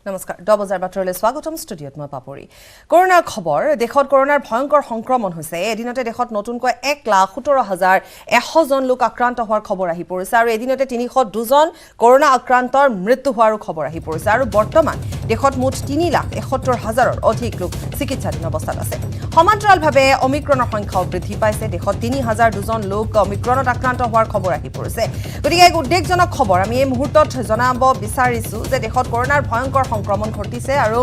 নমস্কাৰ 10 বজাৰ বাতৰিলৈ স্বাগতম ষ্টুডিঅ'ত মই পাপৰি কৰোনাৰ খবৰ দেশত কৰোনাৰ ভয়ংকৰ সংক্ৰমণ হৈছে এদিনতে দেশত নতুনকৈ 1,17,100 জন লোক আক্ৰান্ত হোৱাৰ খবৰ আহি পৰিছে আৰু এদিনতে 302 জন কৰোনা আক্ৰান্তৰ মৃত্যু হোৱাৰ খবৰ আহি পৰিছে আৰু বৰ্তমান দেশত মুঠ 3,71,000ৰ অধিক লোক চিকিৎসাধীন অৱস্থাত আছে সমান্তৰালভাৱে অমিক্ৰণৰ সংখ্যাও বৃদ্ধি পাইছে দেশত 3,002 জন লোক অমিক্ৰণত আক্ৰান্ত হোৱাৰ খবৰ আহি পৰিছে গতিকে এক উদ্বেগজনক খবৰ আমি এই মুহূৰ্তত জনাব বিচাৰিছো যে দেশত কৰোনাৰ ভয়ংকৰ সংক্ৰমণ ঘটিছে আৰু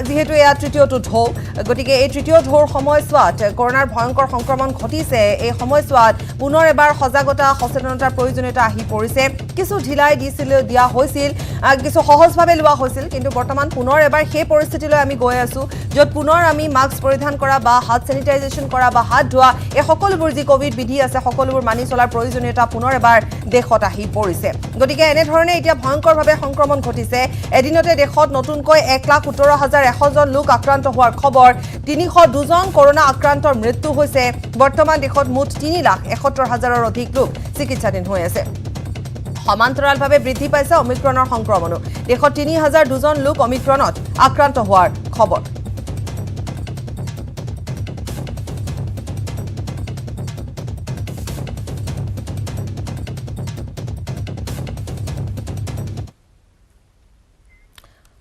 যেহেতু এয়া তৃতীয়টো ঢৌ গতিকে এই তৃতীয় ঢৌৰ সময়ছোৱাত কৰোনাৰ ভয়ংকৰ সংক্ৰমণ ঘটিছে এই সময়ছোৱাত পুনৰ এবাৰ সজাগতা সচেতনতাৰ প্ৰয়োজনীয়তা আহি পৰিছে কিছু ঢিলাই দিয়া হৈছিল কিছু সহজভাৱে লোৱা হৈছিল কিন্তু বৰ্তমান পুনৰ এবাৰ সেই পৰিস্থিতিলৈ আমি গৈ আছো য'ত পুনৰ আমি মাস্ক পৰিধান কৰা বা হাত স্যানিটাইজেশন কৰা বা হাত ধোৱা এই সকলোবোৰ যি কোভিড বিধি আছে সকলোবোৰ মানি চলাৰ প্ৰয়োজনীয়তা পুনৰ এবাৰ দেশত আহি পৰিছে গতিকে এনে ধৰণে এতিয়া ভয়ংকৰভাৱে সংক্ৰমণ ঘটিছে এদিনতে দেশত নতুনকৈ 1,17,100 জন লোক আক্ৰান্ত হোৱাৰ খবৰ 302 জন কৰোনা আক্ৰান্তৰ মৃত্যু হৈছে বৰ্তমান দেশত মুঠ 3,71,000ৰ অধিক লোক চিকিৎসাধীন হৈ আছে সমান্তৰালভাৱে বৃদ্ধি পাইছে অমিক্ৰণৰ সংক্ৰমণো দেশত 3,002 জন লোক অমিক্ৰণত আক্ৰান্ত হোৱাৰ খবৰ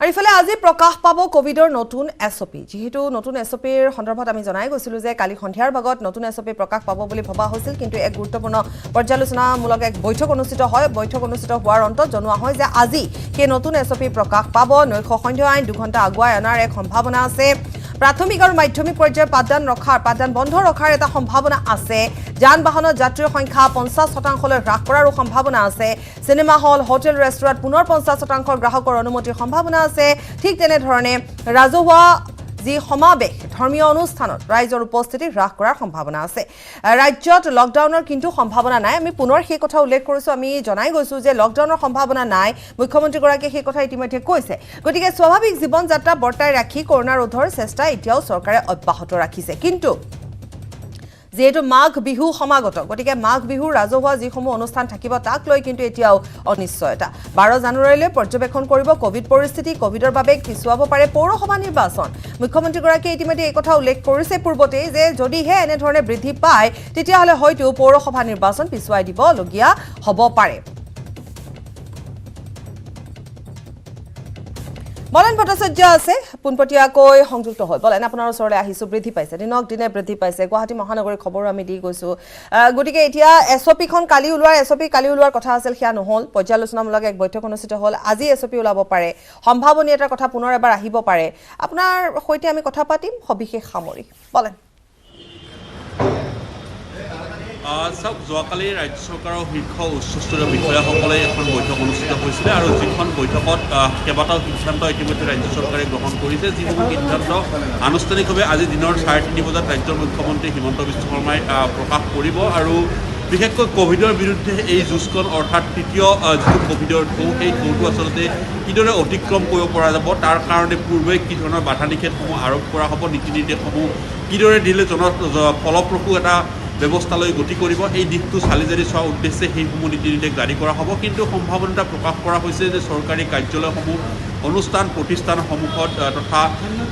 আৰু ইফালে আজি প্ৰকাশ পাব কোভিডৰ নতুন এছঅপি যেহেতু নতুন এছঅপিৰ সন্দৰ্ভত আমি জনাই গৈছিলো যে কালি সন্ধিয়াৰ ভাগত নতুন এছঅপি প্ৰকাশ পাব বুলি ভবা হৈছিল কিন্তু এক গুৰুত্বপূৰ্ণ পৰ্যালোচনামূলক এক বৈঠক অনুষ্ঠিত হোৱাৰ অন্তত জনোৱা হয় যে আজি সেই নতুন এছঅপি প্ৰকাশ পাব নৈশ সন্ধ্যা আইন 2 ঘণ্টা আগুৱাই অনাৰ এক সম্ভাৱনা আছে প্ৰাথমিক আৰু মাধ্যমিক পৰ্যায়ৰ পাঠদান বন্ধ ৰখাৰ এটা সম্ভাৱনা আছে যান বাহনত যাত্ৰীৰ সংখ্যা 50% হ্ৰাস কৰাৰ সম্ভাৱনা আছে সিনেমা হল হোটেল ৰেষ্টুৰেণ্ট পুনৰ 50% গ্ৰাহকৰ অনুমতিৰ সম্ভাৱনা আছে ঠিক তেনে ধৰণে ৰাজহুৱা যি সমাবেশ ধৰ্মীয় অনুষ্ঠানত ৰাইজৰ উপস্থিতি হ্ৰাস কৰাৰ সম্ভাৱনা আছে ৰাজ্যত লকডাউনৰ কিন্তু সম্ভাৱনা নাই আমি পুনৰ সেই কথা উল্লেখ কৰিছো আমি জনাই গৈছো যে লকডাউনৰ সম্ভাৱনা নাই মুখ্যমন্ত্ৰী গৰাকীয়ে সেই কথা ইতিমধ্যে কৈছে গতিকে স্বাভাৱিক জীৱন যাত্ৰা বৰ্তাই ৰাখি কৰোনা ৰোধৰ চেষ্টা এতিয়াও চৰকাৰে অব্যাহত ৰাখিছে কিন্তু যেহেতু মাঘ বিহু সমাগত গতিকে মাঘ বিহু ৰাজহুৱা যিসমূহ অনুষ্ঠান থাকিব তাক লৈ কিন্তু এতিয়াও অনিশ্চয়তা 12 জানুৱাৰীলৈ পৰ্যবেক্ষণ কৰিব কোভিড পৰিস্থিতি কোভিডৰ বাবে পিছুৱাব পাৰে পৌৰসভা নিৰ্বাচন মুখ্যমন্ত্ৰী গৰাকীয়ে ইতিমধ্যে এই কথা উল্লেখ কৰিছে পূৰ্বতে যে যদিহে এনে ধৰণে বৃদ্ধি পায় তেতিয়াহলে হয়তো পৌৰসভা নিৰ্বাচন পিছুৱাই দিবলগীয়া হ'ব পাৰে বলেন ভট্টাচাৰ্য আছে পুনপটীয়াকৈ সংযুক্ত হয় বলেন আপোনাৰ ওচৰলৈ আহিছো বৃদ্ধি পাইছে দিনক দিনে বৃদ্ধি পাইছে গুৱাহাটী মহানগৰীৰ খবৰ আমি দি গৈছো গতিকে এতিয়া এছঅপিখন কালি ওলোৱাৰ কথা আছিল সেয়া নহল পৰ্যালোচনামূলক এক বৈঠক অনুষ্ঠিত হল আজি এছঅপি ওলাব পাৰে সম্ভাৱনীয়তাৰ কথা পুনৰ এবাৰ আহিব পাৰে আপোনাৰ সৈতে আমি কথা পাতিম সবিশেষ সামৰি বলেন সব যোৱাকালি ৰাজ্য চৰকাৰৰ শীৰ্ষ উচ্চস্তৰীয় বিষয়াসকলে এখন বৈঠক অনুষ্ঠিত হৈছিলে আৰু যিখন বৈঠকত কেইবাটাও সিদ্ধান্ত ইতিমধ্যে ৰাজ্য চৰকাৰে গ্ৰহণ কৰিছে যিসমূহ সিদ্ধান্ত আনুষ্ঠানিকভাৱে আজি দিনৰ 3:30 বজাত ৰাজ্যৰ মুখ্যমন্ত্ৰী হিমন্ত বিশ্ব শৰ্মাই প্ৰকাশ কৰিব আৰু বিশেষকৈ কোভিডৰ বিৰুদ্ধে এই যুঁজখন অৰ্থাৎ তৃতীয় যিটো কোভিডৰ ঢৌ সেই ঢৌটো আচলতে কিদৰে অতিক্ৰম কৰিব পৰা যাব তাৰ কাৰণে পূৰ্বে কি ধৰণৰ বাধা নিষেধসমূহ আৰোপ কৰা হ'ব নীতি নিৰ্দেশসমূহ কিদৰে দিলে ফলপ্ৰসূ এটা ব্যৱস্থালৈ গতি কৰিব এই দিশটো চালি জাৰি চোৱাৰ উদ্দেশ্যে সেইসমূহ নীতি নিৰ্দেশ জাৰি কৰা হ'ব কিন্তু সম্ভাৱনা প্ৰকাশ কৰা হৈছে যে চৰকাৰী কাৰ্যালয়সমূহ অনুষ্ঠান প্ৰতিষ্ঠানসমূহত তথা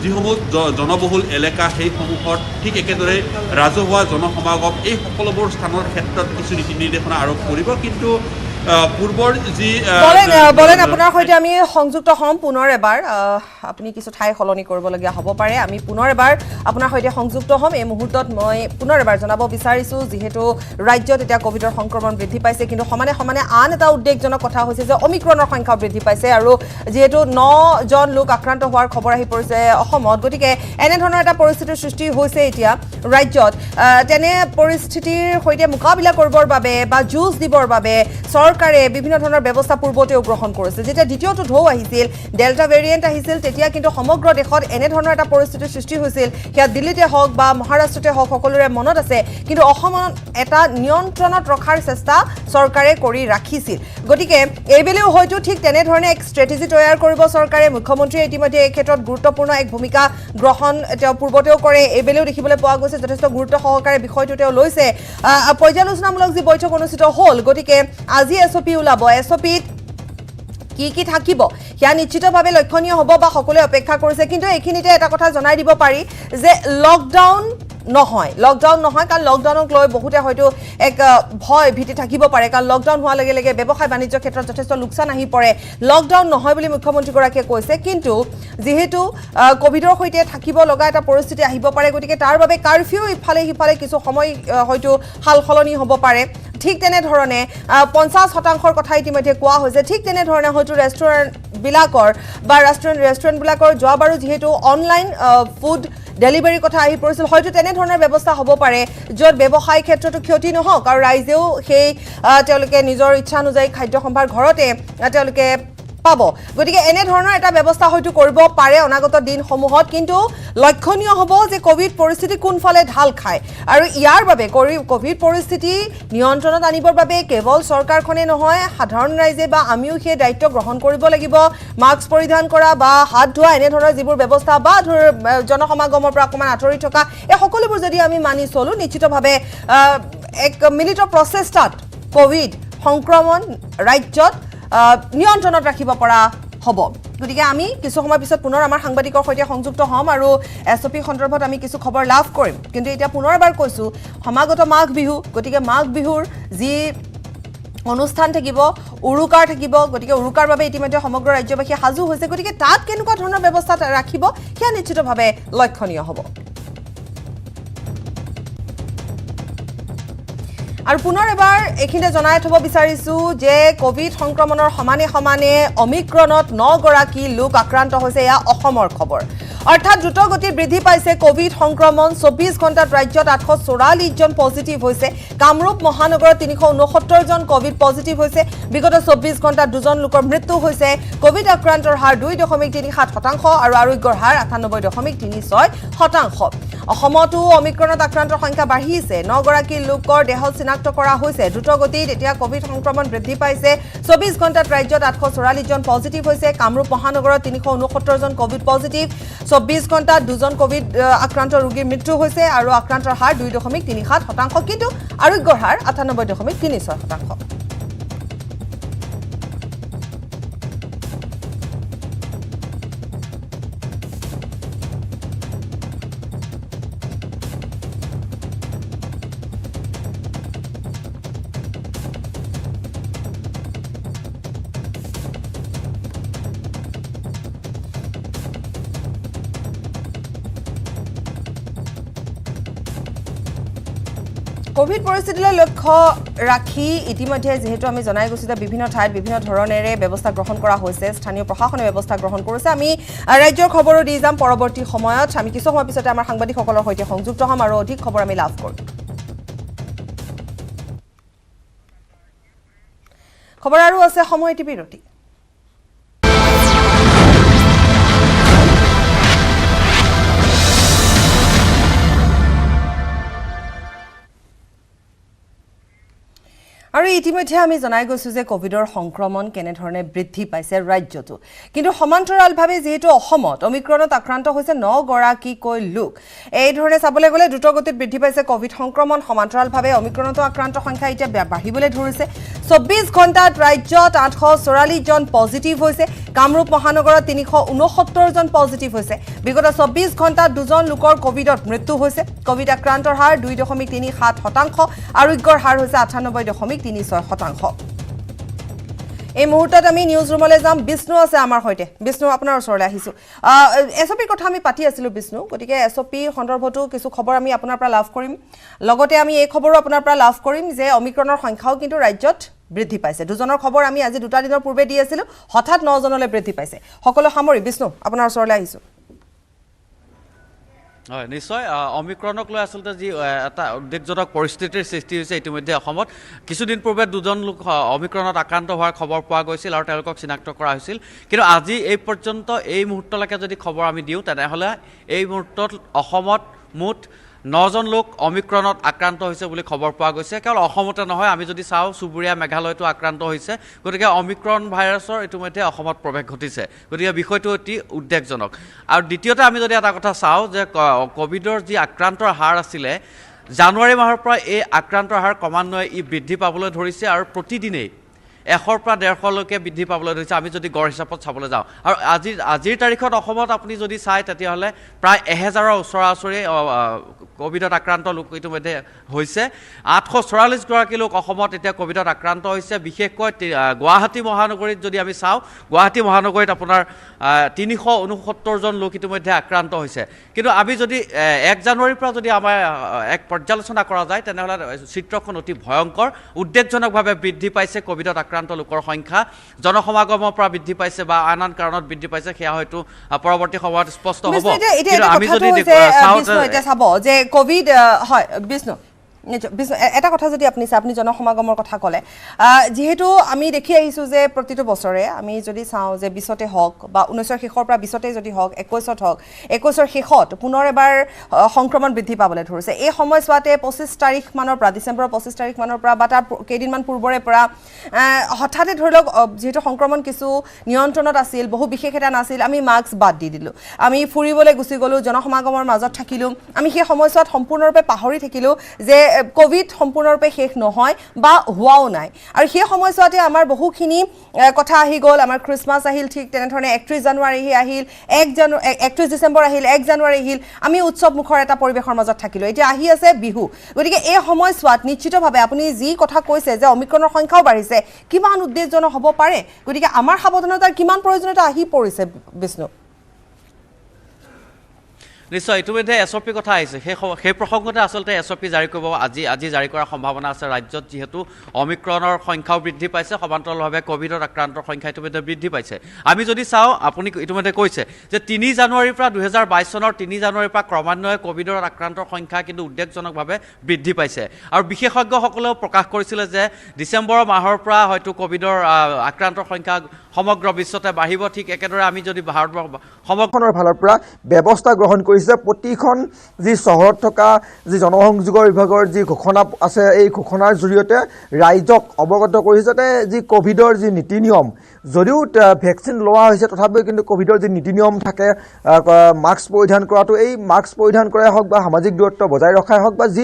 যিসমূহ জনবহুল এলেকা সেইসমূহত ঠিক একেদৰে ৰাজহুৱা জনসমাগম এই সকলোবোৰ স্থানৰ ক্ষেত্ৰত কিছু নীতি নিৰ্দেশনা আৰোপ কৰিব কিন্তু পূৰ্বৰ যি বলেন আপোনাৰ সৈতে আমি সংযুক্ত হ'ম পুনৰ এবাৰ আপুনি কিছু ঠাই সলনি কৰিবলগীয়া হ'ব পাৰে আমি পুনৰ এবাৰ আপোনাৰ সৈতে সংযুক্ত হ'ম এই মুহূৰ্তত মই পুনৰ এবাৰ জনাব বিচাৰিছো যিহেতু ৰাজ্যত এতিয়া কোভিডৰ সংক্ৰমণ বৃদ্ধি পাইছে কিন্তু সমানে আন এটা উদ্বেগজনক কথা হৈছে যে অমিক্ৰণৰ সংখ্যা বৃদ্ধি পাইছে আৰু যেহেতু 9 জন লোক আক্ৰান্ত হোৱাৰ খবৰ আহি পৰিছে অসমত গতিকে এনে ধৰণৰ এটা পৰিস্থিতিৰ সৃষ্টি হৈছে এতিয়া ৰাজ্যত তেনে পৰিস্থিতিৰ সৈতে মোকাবিলা কৰিবৰ বাবে বা যুঁজ দিবৰ বাবে চৰকাৰে বিভিন্ন ধৰণৰ ব্যৱস্থা পূৰ্বতেও গ্ৰহণ কৰিছে যেতিয়া দ্বিতীয়টো ঢৌ আহিছিল ডেল্টা ভেৰিয়েণ্ট আহিছিল তেতিয়া কিন্তু সমগ্ৰ দেশত এনে ধৰণৰ এটা পৰিস্থিতিৰ সৃষ্টি হৈছিল সেয়া দিল্লীতে হওক বা মহাৰাষ্ট্ৰতে হওক সকলোৰে মনত আছে কিন্তু অসমত এটা নিয়ন্ত্ৰণত ৰখাৰ চেষ্টা চৰকাৰে কৰি ৰাখিছিল গতিকে এইবেলেও হয়তো ঠিক তেনে ধৰণে এক ষ্ট্ৰেটেজি তৈয়াৰ কৰিব চৰকাৰে মুখ্যমন্ত্ৰীয়ে ইতিমধ্যে এই ক্ষেত্ৰত গুৰুত্বপূৰ্ণ এক ভূমিকা গ্ৰহণ তেওঁ পূৰ্বতেও কৰে এইবেলেও দেখিবলৈ পোৱা গৈছে যথেষ্ট গুৰুত্ব সহকাৰে বিষয়টো তেওঁ লৈছে পৰ্যালোচনামূলক যি বৈঠক অনুষ্ঠিত হ'ল গতিকে আজি এছঅপি ওলাব এছঅপিত কি থাকিব সেয়া নিশ্চিতভাৱে লক্ষণীয় হ'ব বা সকলোৱে অপেক্ষা কৰিছে কিন্তু এইখিনিতে এটা কথা জনাই দিব পাৰি যে লকডাউন নহয় কাৰণ লকডাউনক লৈ বহুতে হয়তো এক ভয় ভীতি থাকিব পাৰে কাৰণ লকডাউন হোৱাৰ লগে লগে ব্যৱসায় বাণিজ্য ক্ষেত্ৰত যথেষ্ট লোকচান আহি পৰে লকডাউন নহয় বুলি মুখ্যমন্ত্ৰীগৰাকীয়ে কৈছে কিন্তু যেহেতু কোভিডৰ সৈতে থাকিব লগা এটা পৰিস্থিতি আহিব পাৰে গতিকে তাৰ বাবে কাৰফিউ ইফালে সিফালে কিছু সময় হয়তো হাল সলনি হ'ব পাৰে ঠিক তেনেধৰণে 50% কথা ইতিমধ্যে কোৱা হৈছে ঠিক তেনেধৰণে হয়তো ৰেষ্টুৰেণ্টবিলাকৰ বা ৰেষ্টুৰেণ্টবিলাকৰ যোৱাবাৰো যিহেতু অনলাইন ফুড ডেলিভাৰী কথা আহি পৰিছিল হয়তো তেনেধৰণৰ ব্যৱস্থা হ'ব পাৰে য'ত ব্যৱসায় ক্ষেত্ৰতো ক্ষতি নহওক আৰু ৰাইজেও সেই তেওঁলোকে নিজৰ ইচ্ছা অনুযায়ী খাদ্য সম্ভাৰ ঘৰতে তেওঁলোকে পাব গতিকে এনেধৰণৰ এটা ব্যৱস্থা হয়তো কৰিব পাৰে অনাগত দিনসমূহত কিন্তু লক্ষণীয় হ'ব যে কোভিড পৰিস্থিতি কোনফালে ঢাল খায় আৰু ইয়াৰ বাবে কোভিড পৰিস্থিতি নিয়ন্ত্ৰণত আনিবৰ বাবে কেৱল চৰকাৰখনে নহয় সাধাৰণ ৰাইজে বা আমিও সেই দায়িত্ব গ্ৰহণ কৰিব লাগিব মাস্ক পৰিধান কৰা বা হাত ধোৱা এনেধৰণৰ যিবোৰ ব্যৱস্থা বা জনসমাগমৰ পৰা অকণমান আঁতৰি থকা এই সকলোবোৰ যদি আমি মানি চলোঁ নিশ্চিতভাৱে এক মিলিত প্ৰচেষ্টাত কোভিড সংক্ৰমণ ৰাজ্যত নিয়ন্ত্ৰণত ৰাখিব পৰা হ'ব গতিকে আমি কিছু সময় পিছত পুনৰ আমাৰ সাংবাদিকৰ সৈতে সংযুক্ত হ'ম আৰু এছঅপি সন্দৰ্ভত আমি কিছু খবৰ লাভ কৰিম কিন্তু এতিয়া পুনৰ এবাৰ কৈছোঁ সমাগত মাঘ বিহু গতিকে মাঘ বিহুৰ যি অনুষ্ঠান থাকিব উৰুকাৰ থাকিব গতিকে উৰুকাৰ বাবে ইতিমধ্যে সমগ্ৰ ৰাজ্যবাসী সাজু হৈছে গতিকে তাত কেনেকুৱা ধৰণৰ ব্যৱস্থা ৰাখিব সেয়া নিশ্চিতভাৱে লক্ষণীয় হ'ব আৰু পুনৰ এবাৰ এইখিনিতে জনাই থব বিচাৰিছোঁ যে কোভিড সংক্ৰমণৰ সমানে অমিক্ৰণত 9 গৰাকী লোক আক্ৰান্ত হৈছে এয়া অসমৰ খবৰ অৰ্থাৎ দ্ৰুতগতিত বৃদ্ধি পাইছে কোভিড সংক্ৰমণ 24 ঘণ্টাত ৰাজ্যত 844 জন পজিটিভ হৈছে কামৰূপ মহানগৰত 369 জন কোভিড পজিটিভ হৈছে বিগত 24 ঘণ্টাত 2 জন লোকৰ মৃত্যু হৈছে কোভিড আক্ৰান্তৰ হাৰ 2.37% আৰু আৰোগ্যৰ হাৰ 98.36%। অসমতো অমিক্ৰণত আক্ৰান্তৰ সংখ্যা বাঢ়িছে 9 গৰাকী লোকৰ দেহ চিনাক্ত কৰা হৈছে দ্ৰুতগতিত এতিয়া কোভিড সংক্ৰমণ বৃদ্ধি পাইছে 24 ঘণ্টাত ৰাজ্যত 844 জন পজিটিভ হৈছে কামৰূপ মহানগৰত 369 জন কোভিড পজিটিভ 24 ঘণ্টাত 2 জন কোভিড আক্ৰান্ত ৰোগীৰ মৃত্যু হৈছে আৰু আক্ৰান্তৰ হাৰ 2.37% কিন্তু আৰোগ্যৰ হাৰ 98.36%। কোভিড পৰিস্থিতিলৈ লক্ষ্য ৰাখি ইতিমধ্যে যেহেতু আমি জনাই গৈছোঁ যে বিভিন্ন ঠাইত বিভিন্ন ধৰণেৰে ব্যৱস্থা গ্ৰহণ কৰা হৈছে স্থানীয় প্ৰশাসনে ব্যৱস্থা গ্ৰহণ কৰিছে আমি ৰাজ্যৰ খবৰো দি যাম পৰৱৰ্তী সময়ত আমি কিছু সময় পিছতে আমাৰ সাংবাদিকসকলৰ সৈতে সংযুক্ত হ'ম আৰু অধিক খবৰ আমি লাভ কৰিম খবৰ আৰু আছে সময় এটি বিৰতি আৰু ইতিমধ্যে আমি জনাই গৈছোঁ যে কোভিডৰ সংক্ৰমণ কেনেধৰণে বৃদ্ধি পাইছে ৰাজ্যটো কিন্তু সমান্তৰালভাৱে যেহেতু অসমত অমিক্ৰণত আক্ৰান্ত হৈছে 9 গৰাকীকৈ লোক এই ধৰণে চাবলৈ গ'লে দ্ৰুতগতিত বৃদ্ধি পাইছে কোভিড সংক্ৰমণ সমান্তৰালভাৱে অমিক্ৰণত আক্ৰান্ত সংখ্যা এতিয়া বাঢ়িবলৈ ধৰিছে 24 ঘণ্টাত ৰাজ্যত 844 জন পজিটিভ হৈছে কামৰূপ মহানগৰত 369 জন পজিটিভ হৈছে বিগত 24 ঘণ্টাত 2 জন লোকৰ কোভিডত মৃত্যু হৈছে কোভিড আক্ৰান্তৰ হাৰ 2.37% আৰোগ্যৰ হাৰ হৈছে 98.36%। এই মুহূৰ্তত আমি নিউজ ৰুমলৈ যাম বিষ্ণু আছে আমাৰ সৈতে বিষ্ণু আপোনাৰ ওচৰলৈ আহিছোঁ এছঅপিৰ কথা আমি পাতি আছিলোঁ বিষ্ণু গতিকে এছঅপি সন্দৰ্ভতো কিছু খবৰ আমি আপোনাৰ পৰা লাভ কৰিম লগতে আমি এই খবৰো আপোনাৰ পৰা লাভ কৰিম যে অমিক্ৰণৰ সংখ্যাও কিন্তু ৰাজ্যত বৃদ্ধি পাইছে দুজনৰ খবৰ আমি আজি 2টা দিনৰ পূৰ্বে দি আছিলোঁ হঠাৎ 9 জনলৈ বৃদ্ধি পাইছে সকলো সামৰি বিষ্ণু আপোনাৰ ওচৰলৈ আহিছোঁ হয় নিশ্চয় অমিক্ৰণক লৈ আচলতে যি এটা উদ্বেগজনক পৰিস্থিতিৰ সৃষ্টি হৈছে ইতিমধ্যে অসমত কিছুদিন পূৰ্বে 2 জন লোক অমিক্ৰণত আক্ৰান্ত হোৱাৰ খবৰ পোৱা গৈছিল আৰু তেওঁলোকক চিনাক্ত কৰা হৈছিল কিন্তু আজি এই পৰ্যন্ত এই মুহূৰ্তলৈকে যদি খবৰ আমি দিওঁ তেনেহ'লে এই মুহূৰ্তত অসমত মুঠ 9 জন লোক অমিক্ৰণত আক্ৰান্ত হৈছে বুলি খবৰ পোৱা গৈছে কেৱল অসমতে নহয় আমি যদি চাওঁ চুবুৰীয়া মেঘালয়তো আক্ৰান্ত হৈছে গতিকে অমিক্ৰণ ভাইৰাছৰ ইতিমধ্যে অসমত প্ৰৱেশ ঘটিছে গতিকে বিষয়টো অতি উদ্বেগজনক আৰু দ্বিতীয়তে আমি যদি এটা কথা চাওঁ যে কোভিডৰ যি আক্ৰান্তৰ হাৰ আছিলে জানুৱাৰী মাহৰ পৰা এই আক্ৰান্তৰ হাৰ ক্ৰমান্বয়ে বৃদ্ধি পাবলৈ ধৰিছে আৰু প্ৰতিদিনেই 100ৰ পৰা 150লৈকে বৃদ্ধি পাবলৈ ধৰিছে আমি যদি গড় হিচাপত চাবলৈ যাওঁ আৰু আজিৰ তাৰিখত অসমত আপুনি যদি চায় তেতিয়াহ'লে প্ৰায় 1000ৰ ওচৰা-ওচৰি কোভিডত আক্ৰান্ত লোক ইতিমধ্যে হৈছে 844 গৰাকী লোক অসমত এতিয়া কোভিডত আক্ৰান্ত হৈছে বিশেষকৈ গুৱাহাটী মহানগৰীত যদি আমি চাওঁ গুৱাহাটী মহানগৰীত আপোনাৰ 369 জন লোক ইতিমধ্যে আক্ৰান্ত হৈছে কিন্তু আমি যদি 1 জানুৱাৰীৰ পৰা যদি আমাৰ এক পৰ্যালোচনা কৰা যায় তেনেহ'লে চিত্ৰখন অতি ভয়ংকৰ উদ্বেগজনকভাৱে বৃদ্ধি পাইছে কোভিডত আক্ৰান্ত লোকৰ সংখ্যা জনসমাগমৰ পৰা বৃদ্ধি পাইছে বা আন কাৰণত বৃদ্ধি পাইছে সেয়া হয়তো পৰৱৰ্তী সময়ত স্পষ্ট হ'ব কিন্তু আমি যদি চাব যে কোভিড হয় বিষ্ণু এটা কথা যদি আপুনি জনসমাগমৰ কথা ক'লে যেহেতু আমি দেখি আহিছোঁ যে প্ৰতিটো বছৰে আমি যদি চাওঁ যে 20তে হওক বা 19ৰ শেষৰ পৰা 20তে যদি হওক 21ত হওক 21ৰ শেষত পুনৰ এবাৰ সংক্ৰমণ বৃদ্ধি পাবলৈ ধৰিছে এই সময়ছোৱাতে 25 তাৰিখ মানৰ পৰা ডিচেম্বৰৰ 25 তাৰিখ মানৰ পৰা বা তাৰ কেইদিনমান পূৰ্বৰে পৰা হঠাতে ধৰি লওক যেহেতু সংক্ৰমণ কিছু নিয়ন্ত্ৰণত আছিল বহু বিশেষ এটা নাছিল আমি মাস্ক বাদ দি দিলোঁ আমি ফুৰিবলৈ গুচি গ'লোঁ জনসমাগমৰ মাজত থাকিলোঁ আমি সেই সময়ছোৱাত সম্পূৰ্ণৰূপে পাহৰি থাকিলোঁ যে কোভিড সম্পূৰ্ণৰূপে শেষ নহয় বা হোৱাও নাই আৰু সেই সময়ছোৱাতে আমাৰ বহুখিনি কথা আহি গ'ল আমাৰ খ্ৰীষ্টমাছ আহিল ঠিক তেনেধৰণে 31 জানুৱাৰী আহিল 31 ডিচেম্বৰ আহিল 1 জানুৱাৰী আহিল আমি উৎসৱ মুখৰ এটা পৰিৱেশৰ মাজত থাকিলোঁ এতিয়া আহি আছে বিহু গতিকে এই সময়ছোৱাত নিশ্চিতভাৱে আপুনি যি কথা কৈছে যে অমিক্ৰণৰ সংখ্যাও বাঢ়িছে কিমান উদ্বেগজনক হ'ব পাৰে গতিকে আমাৰ সাৱধানতাৰ কিমান প্ৰয়োজনীয়তা আহি পৰিছে বিষ্ণু নিশ্চয় ইতিমধ্যে SOP কথা আহিছে সেই প্ৰসংগতে আচলতে SOP জাৰি কৰিব আজি জাৰি কৰাৰ সম্ভাৱনা আছে ৰাজ্যত যিহেতু অমিক্ৰণৰ সংখ্যাও বৃদ্ধি পাইছে সমান্তৰালভাৱে কোভিডত আক্ৰান্তৰ সংখ্যা ইতিমধ্যে বৃদ্ধি পাইছে আমি যদি চাওঁ আপুনি ইতিমধ্যে কৈছে যে 3 জানুৱাৰীৰ পৰা 2022 চনৰ 3 জানুৱাৰীৰ পৰা ক্ৰমান্বয়ে কোভিডৰ আক্ৰান্তৰ সংখ্যা কিন্তু উদ্বেগজনকভাৱে বৃদ্ধি পাইছে আৰু বিশেষজ্ঞসকলেও প্ৰকাশ কৰিছিলে যে ডিচেম্বৰ মাহৰ পৰা হয়তো কোভিডৰ আক্ৰান্তৰ সংখ্যা সমগ্ৰ বিশ্বতে বাঢ়িব ঠিক একেদৰে আমি যদি ভাৰতবৰ্ষ সমগ্ৰৰ ফালৰ পৰা ব্যৱস্থা গ্ৰহণ কৰিছে প্ৰতিখন যি চহৰত থকা যি জনসংযোগৰ বিভাগৰ যি ঘোষণা আছে এই ঘোষণাৰ জৰিয়তে ৰাইজক অৱগত কৰিছে যাতে যি কোভিডৰ যি নীতি নিয়ম যদিও ভেকচিন লোৱা হৈছে তথাপিও কিন্তু কোভিডৰ যি নীতি নিয়ম থাকে মাস্ক পৰিধান কৰাটো এই মাস্ক পৰিধান কৰাই হওক বা সামাজিক দূৰত্ব বজাই ৰখাই হওক বা যি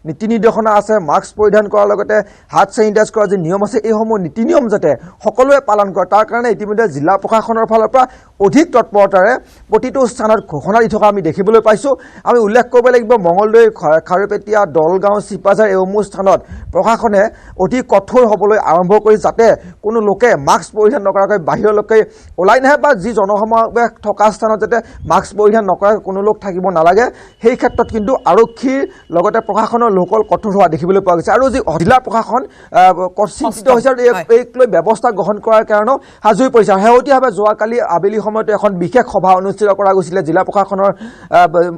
নীতি নিৰ্দেশনা আছে মাস্ক পৰিধান কৰাৰ লগতে হাত চেনিটাইজ কৰাৰ যি নিয়ম আছে এইসমূহ নীতি নিয়ম যাতে সকলোৱে পালন কৰে তাৰ কাৰণে ইতিমধ্যে জিলা প্ৰশাসনৰ ফালৰ পৰা অধিক তৎপৰতাৰে প্ৰতিটো স্থানত ঘোষণা দি থকা আমি দেখিবলৈ পাইছোঁ আমি উল্লেখ কৰিব লাগিব মঙলদৈ খাৰুপেটীয়া দলগাঁও চিপাঝাৰ এইসমূহ স্থানত প্ৰশাসনে অতি কঠোৰ হ'বলৈ আৰম্ভ কৰি যাতে কোনো লোকে মাস্ক পৰিধান নকৰাকৈ বাহিৰলৈকে ওলাই নাহে বা যি জনসমাৱেশ থকা স্থানত যাতে মাস্ক পৰিধান নকৰাকৈ কোনো লোক থাকিব নালাগে সেই ক্ষেত্ৰত কিন্তু আৰক্ষীৰ লগতে প্ৰশাসনৰ লোকসকল কঠোৰ হোৱা দেখিবলৈ পোৱা গৈছে আৰু যি জিলা প্ৰশাসন চিন্তিত হৈছে আৰু এইক লৈ ব্যৱস্থা গ্ৰহণ কৰাৰ কাৰণেও সাজু হৈ পৰিছে শেহতীয়াভাৱে যোৱাকালি আবেলি সময়ত এখন বিশেষ সভা অনুষ্ঠিত কৰা গৈছিলে জিলা প্ৰশাসনৰ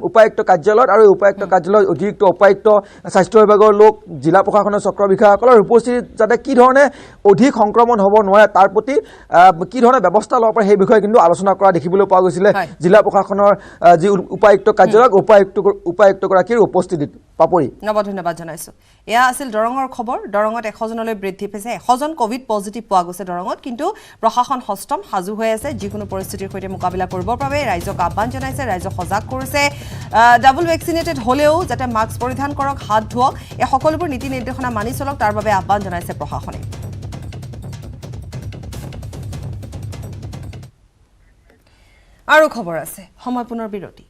উপায়ুক্ত কাৰ্যালয়ত আৰু উপায়ুক্ত কাৰ্যালয়ত অতিৰিক্ত উপায়ুক্ত স্বাস্থ্য বিভাগৰ লোক জিলা প্ৰশাসনৰ চক্ৰ বিষয়াসকলৰ উপস্থিতিত যাতে কি ধৰণে অধিক সংক্ৰমণ হ'ব নোৱাৰে তাৰ প্ৰতি কি ধৰণে ব্যৱস্থা ল'ব পাৰে সেই বিষয়ে কিন্তু আলোচনা কৰা দেখিবলৈ পোৱা গৈছিলে জিলা প্ৰশাসনৰ যি উপায়ুক্ত কাৰ্যালয়ত উপায়ুক্তগৰাকীৰ উপস্থিতিত পাপৰি ধন্যবাদ জনাইছোঁ এয়া আছিল দৰঙৰ খবৰ দৰঙত 100 জনলৈ বৃদ্ধি পাইছে 100 জন কোভিড পজিটিভ পোৱা গৈছে দৰঙত কিন্তু প্ৰশাসন হস্তম সাজু হৈ আছে যিকোনো পৰিস্থিতিৰ সৈতে মোকাবিলা কৰিবৰ বাবে ৰাইজক আহ্বান জনাইছে ৰাইজক সজাগ কৰিছে ডাবল ভেকচিনেটেড হ'লেও যাতে মাস্ক পৰিধান কৰক হাত ধুৱক এই সকলোবোৰ নীতি নিৰ্দেশনা মানি চলক তাৰ বাবে আহ্বান জনাইছে প্ৰশাসনে আৰু খবৰ আছে সময় পুনৰ বিৰতি